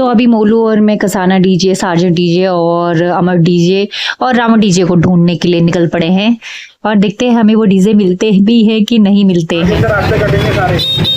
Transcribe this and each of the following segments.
अभी मोलू और मैं कसाना डीजे, सार्जेंट डीजे और अमर डीजे और रावण डीजे को ढूंढने के लिए निकल पड़े हैं और देखते हैं हमें वो डीजे मिलते भी हैं कि नहीं मिलते हैं। रास्ते कटेंगे सारे।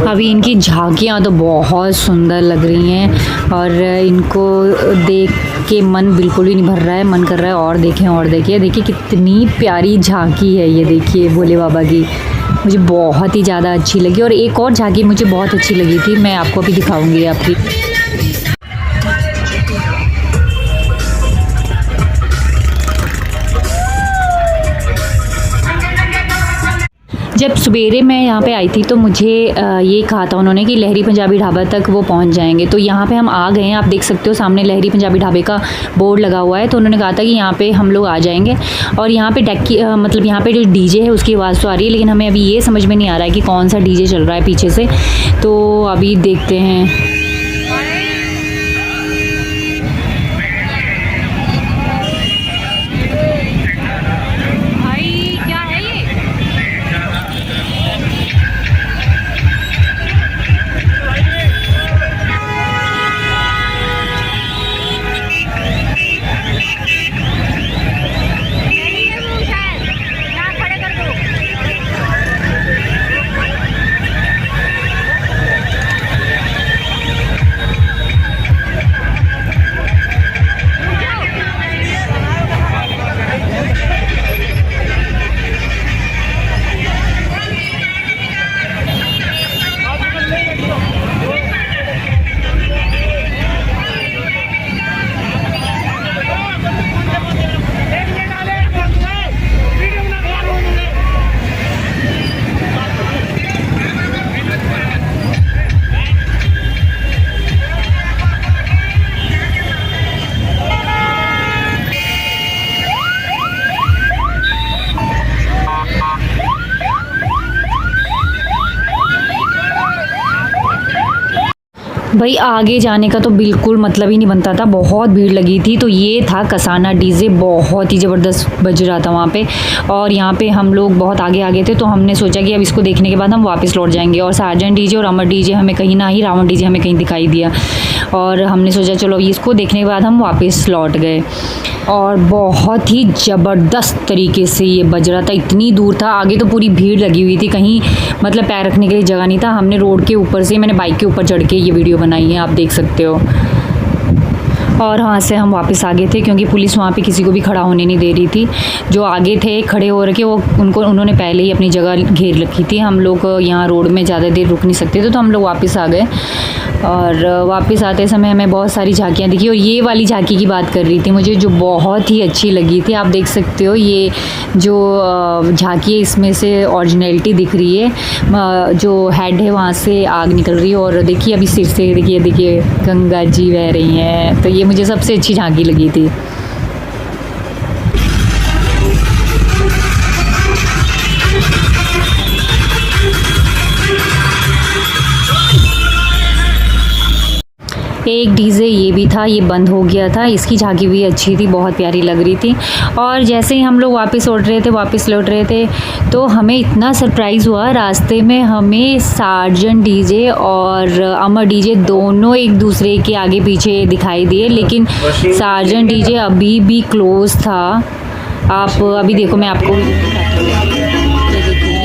अभी इनकी झांकियाँ तो बहुत सुंदर लग रही हैं और इनको देख के मन बिल्कुल ही नहीं भर रहा है, मन कर रहा है और देखें और देखें। देखिए कितनी प्यारी झांकी है ये, देखिए भोले बाबा की, मुझे बहुत ही ज़्यादा अच्छी लगी। और एक और झांकी मुझे बहुत अच्छी लगी थी, मैं आपको अभी दिखाऊंगी आपकी। जब सवेरे मैं यहाँ पे आई थी तो मुझे ये कहा था उन्होंने कि लहरी पंजाबी ढाबा तक वो पहुँच जाएंगे। तो यहाँ पे हम आ गए हैं, आप देख सकते हो सामने लहरी पंजाबी ढाबे का बोर्ड लगा हुआ है। तो उन्होंने कहा था कि यहाँ पे हम लोग आ जाएंगे और यहाँ पे डेक्की मतलब यहाँ पे जो डीजे है उसकी आवाज़ तो आ रही है, लेकिन हमें अभी ये समझ में नहीं आ रहा है कि कौन सा डीजे चल रहा है पीछे से। तो अभी देखते हैं। भाई आगे जाने का तो बिल्कुल मतलब ही नहीं बनता था, बहुत भीड़ लगी थी। तो ये था कसाना डीजे, बहुत ही ज़बरदस्त बज रहा था वहाँ पे। और यहाँ पे हम लोग बहुत आगे आगे थे तो हमने सोचा कि अब इसको देखने के बाद हम वापस लौट जाएंगे। और सार्जेंट डीजे और अमर डीजे हमें कहीं ना ही, रावण डीजे हमें कहीं दिखाई दिया और हमने सोचा चलो इसको देखने के बाद हम वापस लौट गए। और बहुत ही ज़बरदस्त तरीके से ये बज रहा था, इतनी दूर था, आगे तो पूरी भीड़ लगी हुई थी, कहीं मतलब पैर रखने के लिए जगह नहीं था। हमने रोड के ऊपर से, मैंने बाइक के ऊपर चढ़ के ये वीडियो बनाई है, आप देख सकते हो। और वहाँ से हम वापस आ गए थे क्योंकि पुलिस वहाँ पे किसी को भी खड़ा होने नहीं दे रही थी। जो आगे थे खड़े हो रखे वो उन्होंने पहले ही अपनी जगह घेर रखी थी। हम लोग यहाँ रोड में ज़्यादा देर रुक नहीं सकते थे तो हम लोग वापस आ गए। और वापस आते समय हमें बहुत सारी झांकियाँ दिखी और ये वाली झांकी की बात कर रही थी मुझे, जो बहुत ही अच्छी लगी थी। आप देख सकते हो ये जो झांकी है इसमें से ओरिजिनलिटी दिख रही है, जो हेड है वहाँ से आग निकल रही है और देखिए अभी सिर से देखिए गंगा जी बह रही हैं। तो ये मुझे सबसे अच्छी झांकी लगी थी। एक डीजे ये भी था, ये बंद हो गया था। इसकी झांकी भी अच्छी थी, बहुत प्यारी लग रही थी। और जैसे ही हम लोग वापस लौट रहे थे तो हमें इतना सरप्राइज़ हुआ, रास्ते में हमें सार्जन डीजे और अमर डीजे दोनों एक दूसरे के आगे पीछे दिखाई दिए, लेकिन सार्जन डीजे अभी भी क्लोज था। आप अभी देखो, मैं आपको ये देखिए, ये देखिए।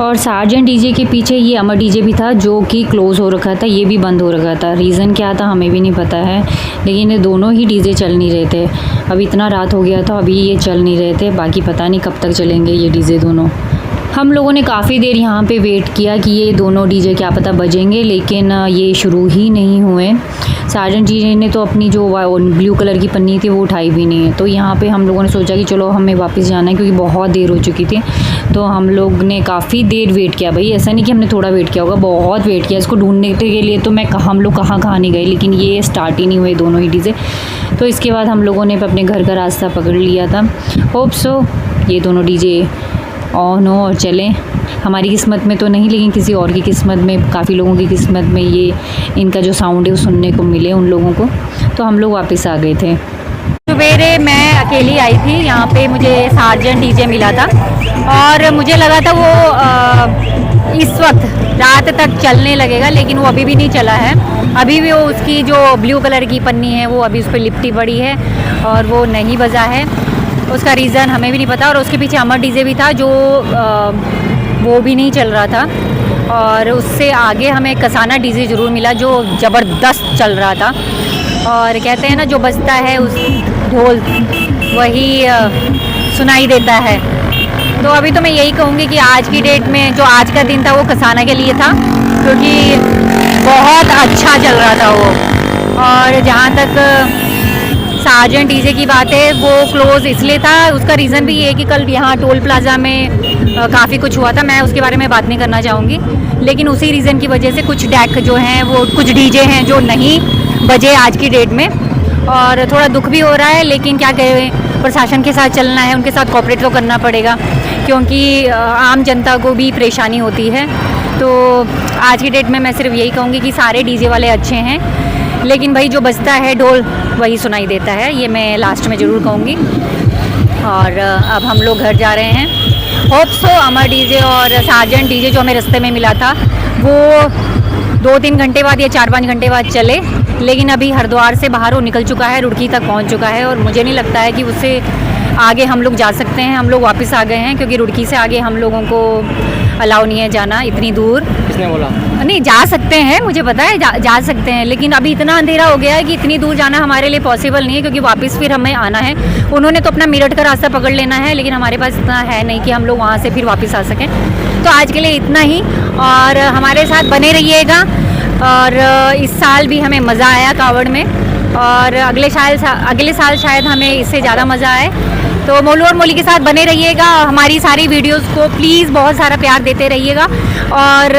और सार्जन डीजे के पीछे ये अमर डीजे भी था, जो कि क्लोज़ हो रखा था, ये भी बंद हो रखा था। रीज़न क्या था हमें भी नहीं पता है, लेकिन ये दोनों ही डीजे चल नहीं रहे थे। अभी इतना रात हो गया था, अभी ये चल नहीं रहे थे। बाकी पता नहीं कब तक चलेंगे ये डीजे दोनों। हम लोगों ने काफ़ी देर यहाँ पे वेट किया कि ये दोनों डीजे क्या पता बजेंगे, लेकिन ये शुरू ही नहीं हुए। सार्जन डीजे ने तो अपनी जो ब्लू कलर की पन्नी थी वो उठाई भी नहीं है। तो यहाँ पे हम लोगों ने सोचा कि चलो हमें वापस जाना है, क्योंकि बहुत देर हो चुकी थी। तो हम लोग ने काफ़ी देर वेट किया भाई, ऐसा नहीं कि हमने थोड़ा वेट किया होगा, बहुत वेट किया इसको ढूंढने के लिए। तो हम लोग कहाँ नहीं गए, लेकिन ये स्टार्ट ही नहीं हुए दोनों ही डीजे। तो इसके बाद हम लोगों ने अपने घर का रास्ता पकड़ लिया था। होप सो ये दोनों डीजे ऑन हो और चलें। हमारी किस्मत में तो नहीं, लेकिन किसी और की किस्मत में, काफ़ी लोगों की किस्मत में ये इनका जो साउंड है वो सुनने को मिले उन लोगों को। तो हम लोग वापस आ गए थे। सवेरे मैं अकेली आई थी यहाँ पे, मुझे सार्जन डीजे मिला था और मुझे लगा था वो इस वक्त रात तक चलने लगेगा, लेकिन वो अभी भी नहीं चला है। अभी भी वो उसकी जो ब्लू कलर की पन्नी है वो अभी उस पर लिपटी पड़ी है और वो नहीं बजा है। उसका रीज़न हमें भी नहीं पता। और उसके पीछे अमर डीजे भी था, जो वो भी नहीं चल रहा था। और उससे आगे हमें कसाना डीजे ज़रूर मिला, जो ज़बरदस्त चल रहा था। और कहते हैं ना, जो बजता है उस ढोल वही सुनाई देता है। तो अभी तो मैं यही कहूँगी कि आज की डेट में जो आज का दिन था वो कसाना के लिए था, क्योंकि बहुत अच्छा चल रहा था वो। और जहाँ तक सार्जन डीजे की बात है, वो क्लोज़ इसलिए था, उसका रीज़न भी ये है कि कल यहाँ टोल प्लाज़ा में काफ़ी कुछ हुआ था। मैं उसके बारे में बात नहीं करना चाहूँगी, लेकिन उसी रीज़न की वजह से कुछ डेक जो हैं, वो कुछ डीजे हैं जो नहीं बजे आज की डेट में। और थोड़ा दुख भी हो रहा है, लेकिन क्या करें, प्रशासन के साथ चलना है, उनके साथ कोऑपरेट तो करना पड़ेगा, क्योंकि आम जनता को भी परेशानी होती है। तो आज की डेट में मैं सिर्फ यही कहूँगी कि सारे डीजे वाले अच्छे हैं, लेकिन भाई जो बजता है ढोल वही सुनाई देता है, ये मैं लास्ट में ज़रूर कहूँगी। और अब हम लोग घर जा रहे हैं। होप सो अमर डीजे और सार्जन डीजे जो हमें रास्ते में मिला था वो 2-3 घंटे बाद या 4-5 घंटे बाद चले, लेकिन अभी हरिद्वार से बाहर वो निकल चुका है, रुड़की तक पहुंच चुका है। और मुझे नहीं लगता है कि उससे आगे हम लोग जा सकते हैं। हम लोग वापस आ गए हैं, क्योंकि रुड़की से आगे हम लोगों को अलाउ नहीं है जाना इतनी दूर। किसने बोला? नहीं, जा सकते हैं, मुझे पता है जा सकते हैं, लेकिन अभी इतना अंधेरा हो गया है कि इतनी दूर जाना हमारे लिए पॉसिबल नहीं है, क्योंकि वापस फिर हमें आना है। उन्होंने तो अपना मेरठ का रास्ता पकड़ लेना है, लेकिन हमारे पास इतना है नहीं कि हम लोग वहाँ से फिर वापस आ सकें। तो आज के लिए इतना ही, और हमारे साथ बने रहिएगा। और इस साल भी हमें मज़ा आया कावड़ में, और अगले साल शायद हमें इससे ज़्यादा मज़ा आए। तो मोलू और मोली के साथ बने रहिएगा, हमारी सारी वीडियोस को प्लीज़ बहुत सारा प्यार देते रहिएगा। और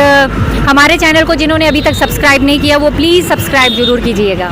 हमारे चैनल को जिन्होंने अभी तक सब्सक्राइब नहीं किया वो प्लीज़ सब्सक्राइब ज़रूर कीजिएगा।